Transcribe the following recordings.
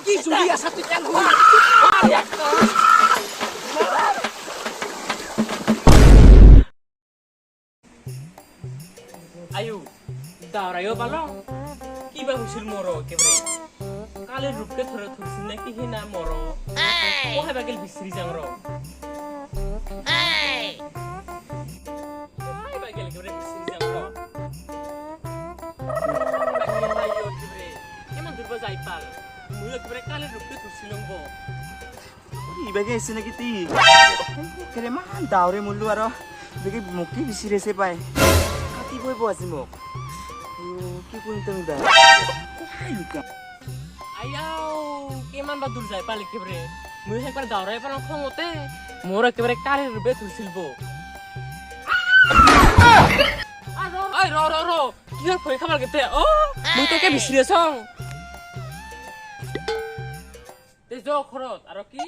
কি জুলি আছা তুই কেন আয়ু দাঁড়াইও পালো কিবা হৈছিল মৰো একেবাৰে কালি ৰূপকে ধৰিছিল নে কি না মৰো কহে বাগিল বিচৰি যাং ৰ বাগিল একেবাৰে বিচৰি যাং ৰ কেমান দূৰ যাই পাল মই একেবাৰে কালি ৰূপকে ধৰিছিল ইবাগে আছে নাকি তি কেৰে মান দাউৰে মল্লু আৰু বেগে মুকি বিচিৰেছে পাই কাটিবই পোৱাছি মোক কি কৰিম তুমি বা আয়াও কিমান বা দূৰ যাই পাল একেবাৰে মই একবাৰ দাউৰাই পাল খঙতে মোৰ একেবাৰে কালি ৰূপে ধৰিছিল ৰ কিহৰ ভয় খাবাৰ গেতে মই তোকে বিচৰি আছং ঘৰত আৰু কি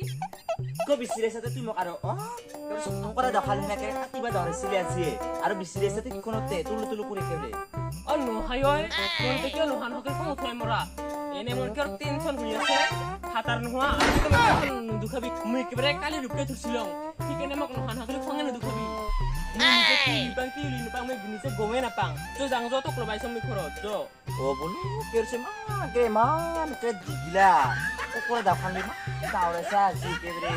কো বিচিৰেছে তুই মোক আৰু তোৰ সংকৰা দেখালি না কেৰে কাটিবা ধৰিছিলি আজি আৰু বিচিৰেছে তুই কোনতে তুলু তুলু কৰি কেৰে নহয় ঐ মই কিয় নোহান হকে খং উঠাই মৰা এনে মোৰ কিয় টেনচন হৈ আছে হাতাৰ নোহোৱা আৰু তুমি নুদুখাবি মই একেবাৰে কালি ৰূপকে ধৰিছিলং সেইকাৰণে মোক নোহান হকে খঙে নুদুখাবি কি লিপাং মই নিজে গমেই নাপাং তই যাং যোৱা তোক লবাইছ মই ঘৰত য বোলো কেৰছে মান কে দিগিলা কুকুৰা দেখালি দাউৰেছা আজি কেৰে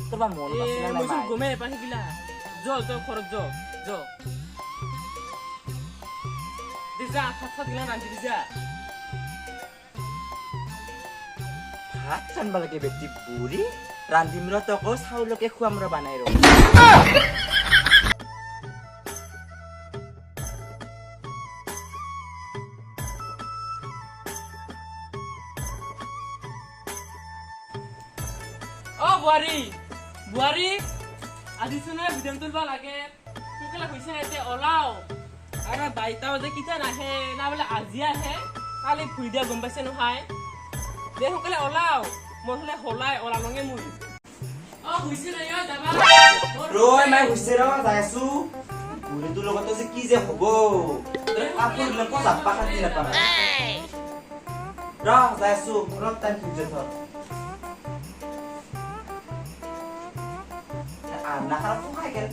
তোৰ বা মন পাছিলা মই নাই গমেই নাপাং সেইগিলা য ঘৰত য দিছা ভাত গিলা ৰান্ধি দিছা ভাত ৰান্ধবা লাগে বেটি বুঢ়ী ৰান্ধিম ৰ তকো চাউলকে খুৱাম ৰ বানাই ৰ বুৱাৰী আজি চোনে ভিডিঅ' তুলবা লাগে সোনকালে হৈছে এতিয়া ওলাও আৰু বাইতাও যে কিটা নাহে না বোলে আজি আহে কালি ফুৰি দিয়া গম পাইছে নহয় দে সোনকালে ওলাও মোৰ হ'লে হলাই ওলালঙে মই হৈছে নাই যাবা ৰৈ মাই হৈছে ৰ যাই আছো বুঢ়ীটোৰ লগত যে কি যে হ'ব কাপোৰ বিলাক জাপা কাটি নাপাম ৰ যাই আছো অলপ টাইম খুঁজে থ নাখাৰা খাই গেল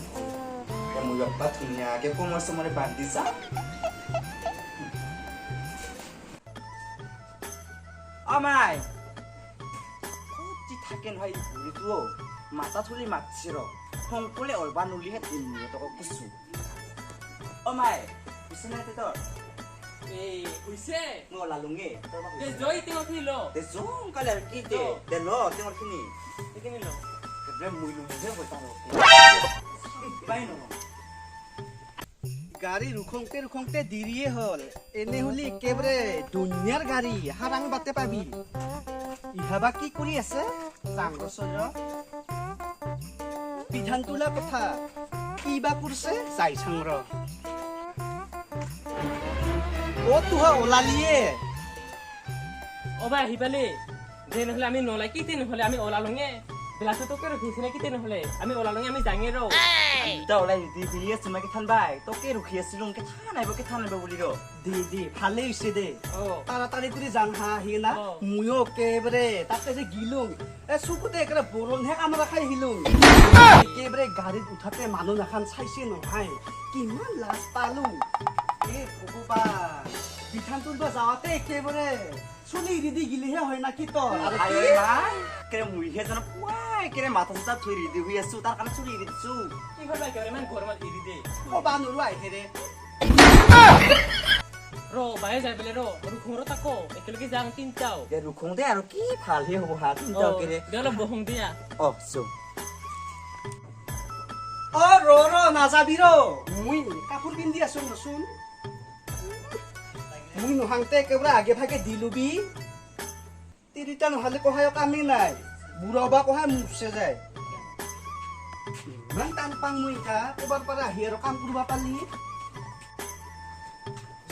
মই বাপ্পা ধুনীয়াকে কোমৰ চমৰে বান্ধি যা মাই থাকে নহয় বুঢ়ীটো মাথা থুলি মাতছে ৰ সংকলে অলবা নলিহে তিনিয়ে তক কিছু মাই হৈছে নাই তোৰ হৈছে মই ওলালোঙে জয় টিঙৰ খিনি ল সোনকালে আৰু কি দে ল টিঙৰ খিনি সেইখিনি ল গাড়ী ৰুখংতে দেৰিয়ে হল এনে হলি একেবাৰে দুনিয়াৰ গাড়ী হাৰাং বাটে পাবি ইহাবা কি কৰি আছে বিধান তোলা কথা কিবা কৰিছে যাই চাং ৰ তোহা ওলালিয়ে বাই আহি পালি যে নহলে আমি নলাই কি নহলে আমি ওলালঙে বেলাটো তোকে ৰখিছে নে কি নহলে আমি ওলালঙে আমি যাঙে ৰ দুটা ওলাই দি ফিৰি আছো মই কেথান বাই তোকে ৰখি আছিলো কেথান আহিব বুলি ৰ দে ভালে হৈছে দে তাড়াতাড়ি কৰি যাং হা হিনা ময়ো একেবাৰে তাতে যে গিলুং চকুতে একেবাৰে বৰণহে কামৰা খাই আহিলুং একেবাৰে গাড়ীত উঠাতে মানুহ নাখান চাইছে নহয় কিমান লাজ পালো ভগৱান পিঠান তুলবা যাওঁতে একেবাৰে চুলি ৰিদি গিলিহে হয় না কি তোৰ মুইহে জানো পুৱাই কেৰে মাথা চাথা থৈ ৰিদি হৈ আছো তাৰ কাৰণে চুলি এৰি দিছো কি কৰিবা একেবাৰে ইমান গৰমত এৰি দে ক'বা নোৱাৰো আহে ৰে ৰ বায়ে যাই পেলাই ৰুখোঁ তাকো একেলগে যাং তিনটাও ৰুখোঁ দে আৰু কি ভালহে হ'ব হা তিনটাও কেৰে দে অলপ বহোং দিয়া ৰ নাযাবি ৰ মই কাপোৰ পিন্ধি আছো ৰচোন মই নহাংতে একেবাৰে আগে ভাগে দি লবি তিৰিটা নহলে কহায়ক আমি নাই বুঢ়া বা কহাই মুছে যায় ইমান টান পাং মই ক'বাৰ পৰা আহি আৰু কাম কৰিব পালি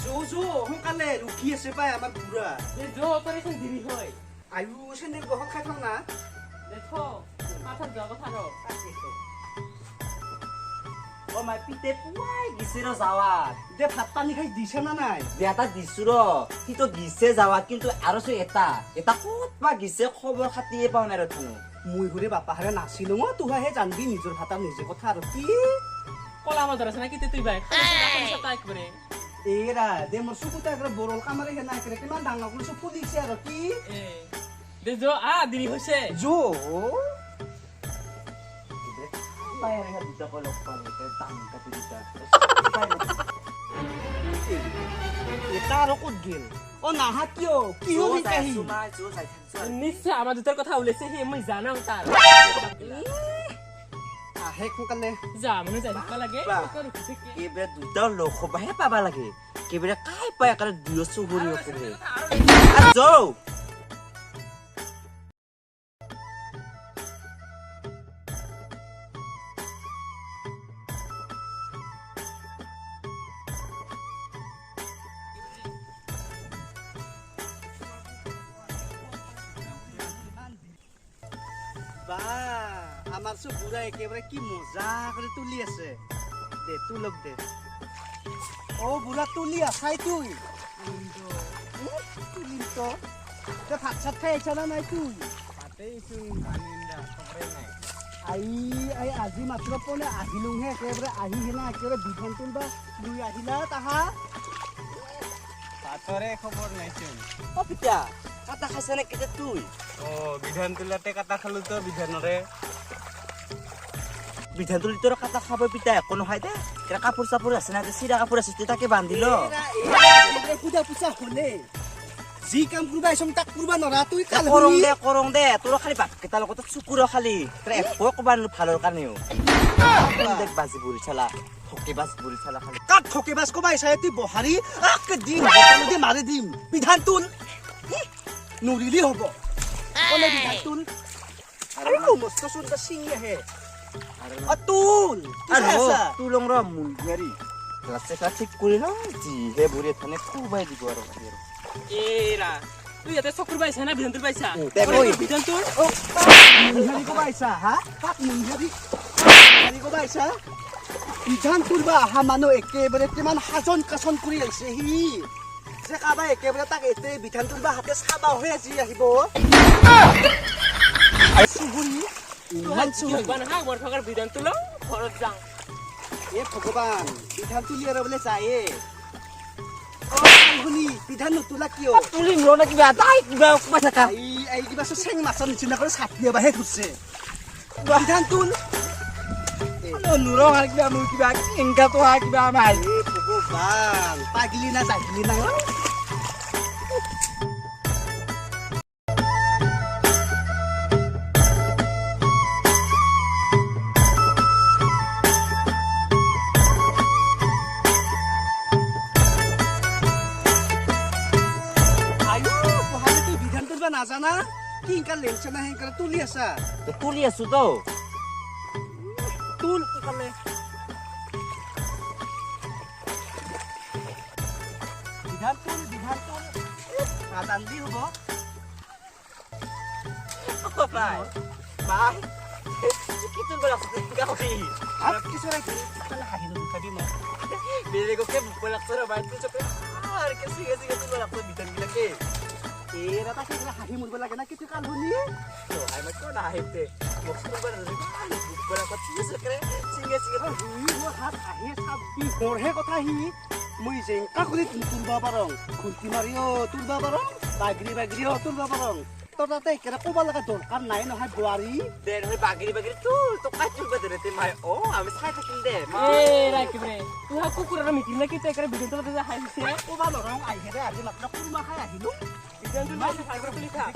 সোনকালে ৰখি আছে পাই আমাৰ বুঢ়া দেৰি হয় আয়ু চেনেল গহত খাই থওঁ না মাথাত যোৱা কথা ৰ অ মাই পিতে পুৱাই গিছে ৰ যাৱাত দে ভাত পানী খাই দিছে না নাই দেতা দিছো ৰ সিটো গিছে যাৱাত কিন্তু আৰু এটা ক'ত বা গিছে খবৰ খাতিয়ে পাও নাই ৰ থানো মই ঘূৰি বাপাহাৰে নাছিলো মই তোহাহে জানবি নিজৰ ভাতাৰ নিজে কথা আৰু কি কলা মাজাৰ আছে না কিতে তুই ভাই তাই একবাৰে এৰা দে মোৰ চকুতে একবাৰে বৰল কামাৰে হে নাই কিমান ডাঙৰ কৰি চব ফুলিছে আৰু কি দে যো দেৰি হৈছে জো বাইৰে হে দুটা কল পালে দাম কাটি দিতা এটা আৰু ক'ত গেল অ নাহা কিয় কি হ'ল কাহি নিশ্চয় আমাৰ দুটাৰ কথা ওলাইছে সি মই জানাও তাৰ আহে সোনকালে যা মানে যাই থাকিব লাগে কেবে দুটা লোক হবাহে পাবা লাগে কেবে কাই পায় আকাৰ দুয়ো চুগুৰি ওপৰে আৰু যাও বা আমাৰ চব বুঢ়া একেবাৰে কি মজা কৰি তুলি আছে দে তোলক দে অ বুঢ়া তুলি আছাই তুই তুলিম তো দে ভাত চাত খাই আহিছা না নাই তুই আজি মাত্ৰ পনে আহিলোহে একেবাৰে আহি হেনা একেবাৰে বিধান তুলবা লৈ আহিলা তাহা পাতৰে খবৰ নাইচোন অ পিতা কাটা খাইছে নে কেতে তুই অ বিধান তোলাতে কাটা খালো তো বিধানৰে বিধান তুলি তোৰ কাটা খাব পিতা একো নহয় দে এৰা কাপোৰ চাপোৰ আছে না চিৰা কাপোৰ আছে তাকে বান্ধি ল পূজা পূজা হলে যি কাম কৰবা আহিছ তাক কৰবা নৰা তুই কৰং দে তোৰ খালি ভাত কেইটাৰ লগত চুকুৰ খালি তই একো ক'বা ভালৰ কাৰণেও দেখ বাজি বুঢ়ী চালা ঠকে বাজ বুঢ়ী চালা খালি কাক ঠকে বাজ কবা আহিছা তুই বহাৰী আকে দিম বটলতে মাৰি দিম বিধান তুল নৰিলি হ'ব কলে বিধান তুল আৰু মস্ত চুনটা চিঙি আহে তুল তোৰ লং ৰ মুলগাৰী ৰাস্তা চাহ ঠিক কৰি ল যিহে বুঢ়ী থানে খুবাই দিব আৰু এৰা তুই ইয়াতে চকুৰ পাইছা না বিধান তোৰ পাইছা বিধান তোৰ মুলগাৰী কবা আহিছা হা কাক মুলগাৰী কবা আহিছা বিধান তুলবা অহা মানুহ একেবাৰে কিমান সাজন কাচন কৰি আহিছে সি যে কাবা একেবাৰে তাক এতে বিধান তুলবা হাতে চাবা হৈ আজি আহিব চুগুৰি ইমান চুগুৰি হা বৰ থকাৰ বিধান তোলো ঘৰত যাওঁ এ ভগৱান বিধান তুলি আৰু বোলে যায়ে বিধান নুতোলা কিয় তুলি ল না কিবা তাই কিবা ক'বা থাকা এই কিবা চেং মাছৰ নিচিনা কৰি চাটনি এবাৰহে ঘুৰছে বিধান তুল নুৰ আৰু কিবা মোৰ কিবা কেংকা তো কিবা আমাৰ ভগৱান পাগলি না জাগলি না নাজানা কি কাল লেনছে না হেনকা তুলি আছা তুলি আছো তো তুল কি কালে বিধান তুল নাজানলি হ'ব ভাই ভাই কি তুল বলা গাখৰি আৰু কিছুৰে কালে হাঁহি নুখাবি মই বেলেগকে ভোক লাগছে ৰ ভাই তুই চকে আৰু কে সিগে তুল বলা বিধান বিলাকে এৰা তাকে হাঁহি মৰিব লাগে না কিন্তু কাল শুনি আই মই কোন আহিতে মস্ত বলা ভোক বলা কথা চকে সিগে হাত আহি চাবি মোৰহে কথা সি মই জেংকা কৰি তুলবা পাৰং খুন্তি মাৰিও তুলবা পাৰং বাগৰিও তুলবা পাৰং তোৰ তাতে একেৰা ক'ব লগা দৰকাৰ নাই নহয় বোৱাৰী দে নহয় বাগৰি তুল তো কাই তুলবা দে মাই অ আমি চাই থাকিম দে এৰা কিবে তুই হা কুকুৰৰ মিটিং না কি তেকৰে বিধান তোলা যে হাইছে ক'বা নৰং আহিহে আজি মাত্ৰ কুৰমা খাই আহিলো বিধান তোলা ফাইবৰ তুলি খা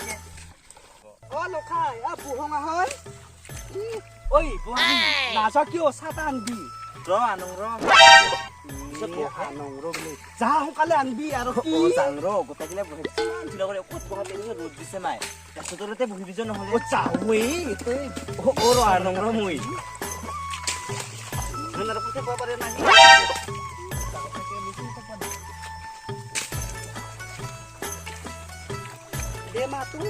অ লখাই বুহং আহল ঐ বুহাৰী নাযা কিয় চাটা আনবি ৰ আনো ৰ যা সোনকালে আনবি আৰু কি যাং ৰ গোটাইকিনে বহি ঢিলা কৰি ক'ত বহা পেনি ৰ'দ দিছে মাই ৰাস্তাটোতে বহি দিছ নহ'লে যাওঁৱে অ ৰ আনো ৰ মই ক'তে পাব পাৰে নাই দে মা তুল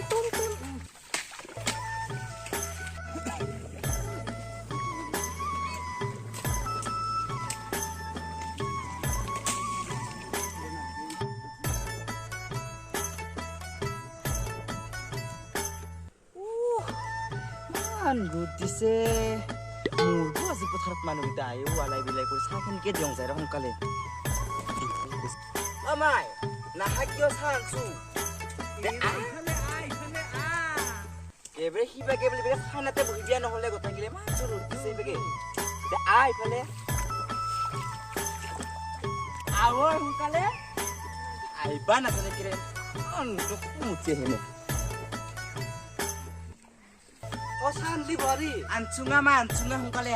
ইমান ৰ'দ দিছে মোৰতো আজি পথাৰত মানুহকেইটা আহি ৱালাই বিলাই কৰি চাহখিনিকে দিওঁ যায় সোনকালে মাই নাহা কিয় চাহ আনছো এবাৰে সিবা কে বুলি খানাতে বহি দিয়া নহ'লে গোটাইগিলে মাছ ৰ'দ দিছে বেগে ইফালে আৱৰ সোনকালে আহিবা নাজানে কিৰে মুঠি হেনে অশান্তি বাৰী আনচুঙা সোনকালে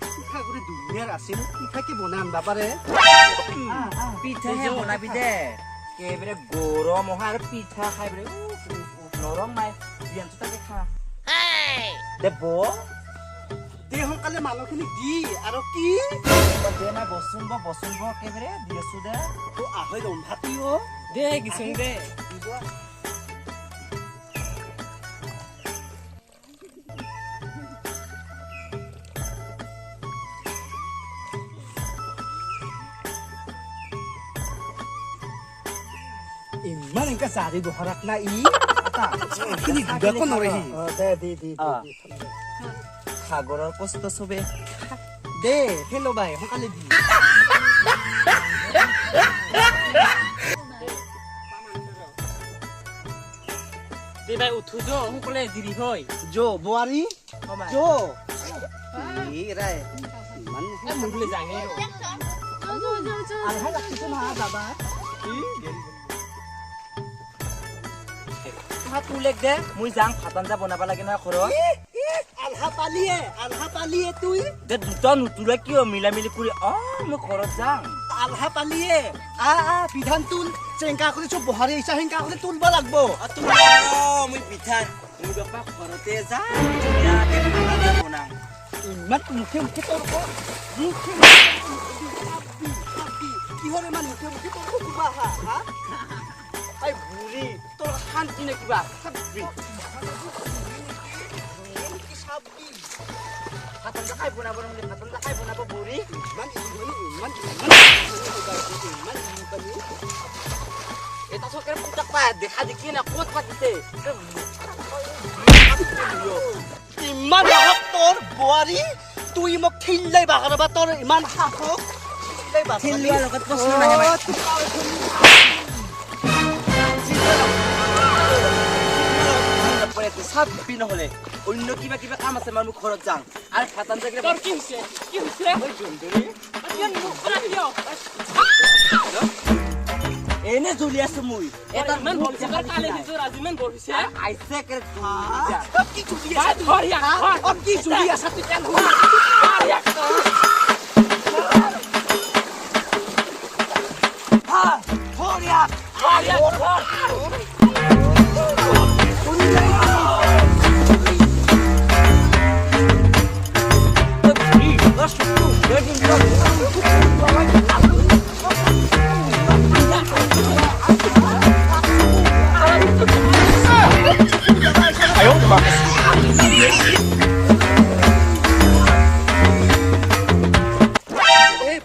পিঠা কৰি দুনিয়াৰ আছিল পিঠা কি বনাই আনবা পাৰে পিঠাহে বনাবি দে একেবাৰে গৰম অহা আৰু পিঠা খাই বোলে নৰম নাই বিয়ানটো তাকে খা দে দে সোনকালে মানুহখিনিক দি আৰু কি দে নাই বচোন একেবাৰে দি আছো দে আহৈ ৰম্ভাতি দে কিছুং দে ইমান এনেকা জাৰি বহাৰাক না ই চাহখিনি দিবাকো নৰেহি দে সাগৰৰ কষ্ট চবে দে হেল্ল' বাই সোনকালে দি দে ভাই উঠো যো সকলে দেৰি হয় যো বোৱাৰী যো ৰাই ইমান মই বোলে জাঙে আলহা ৰাখিছো না দাদা তোলেক দে মই যাং ভাত আঞ্জা বনাব লাগে নহয় ঘৰত আলহা পালিয়ে তুই দে দুটা নুতুলে কিয় মিলা মিলি কৰি মই ঘৰত যাং আলহা পালিয়ে বিধান তুল চেংকা কৰি চব বহাৰী আহিছা সেংকা কৰি তুলব লাগব মই পিঠান মোৰ বাপা ঘৰতে যাং ধুনীয়াকে খানা এটা বনাং ইমান মুখে তৰ্ক কিহৰ ইমান মুখে তৰ্ক কিবা হা এই বুঢ়ী তোৰ শান্তি নে কিবা ভাত আঞ্জা খাই বনাব বুঢ়ী এটা চৰকাৰে পুতাক পাই দেখা দেখি না ক'ত পাতিছে ইমান সাহস তোৰ বোৱাৰী তুই মোক ঠেলিলাই বাগাৰবা তোৰ ইমান সাহস খেলুৱাৰ লগত প্ৰশ্ন নাহে চাবি নহ'লে অন্য কিবা কাম আছে মই ঘৰত যাম আৰু ভাত আঞ্জা তোৰ কি হৈছে এনে জ্বলি আছো মই এটা ইমান বল কালে দিছো আজি ইমান বল হৈছে আইছে কে কি চুলি আছা ধৰ ইয়াক কি চুলি আছা তুই কেন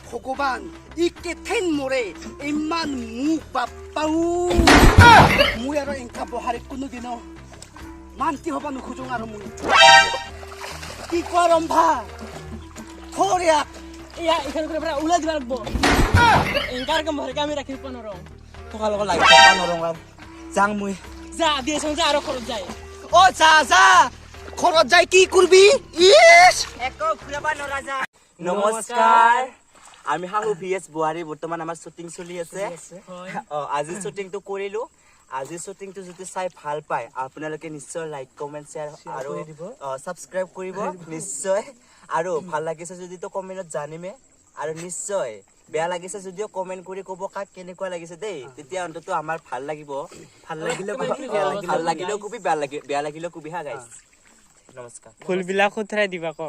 ভগৱান ই কেথেন মৰে ইমান মুখ বাপ্পাও মই আৰু এংকা বহাৰে কোনোদিন মান্তি হ'ব নোখোজো আৰু মই কি কোৱা ৰম্ভা থৰ ইয়াক ইয়া এখানে কৰে পুৰা উলা দিবা লাগবো এনকাৰ কাম ভৰে কামি ৰাখি পনৰ থকা লগত লাগি নৰং যাং মই যা দিয়ে সঙ্গে আৰো খৰচ যায় অ যা ঘৰত যাই কি কৰবি ইস একো ঘুৰাবা নৰা যা নমস্কাৰ আমি হাহু ভিএছ বুহাৰী বৰ্তমান আমাৰ শুটিং চলি আছে আজি শুটিংটো কৰিলো আজি শুটিংটো যদি চাই ভাল পায় আপোনালোকে নিশ্চয় লাইক কমেন্ট শ্বেয়াৰ আৰু সাবস্ক্ৰাইব কৰিব নিশ্চয় আৰু ভাল লাগিছে যদি তো কমেন্টত জানিমে আৰু নিশ্চয় বেয়া লাগিছে যদিও কমেন্ট কৰি ক'ব কাক কেনেকুৱা লাগিছে দেই তেতিয়া অন্তত আমাৰ ভাল লাগিব ভাল লাগিলেও কবি বেয়া লাগিলেও কবি হা গাইস নমস্কাৰ ফুলবিলাক উঠৰাই দিবা ক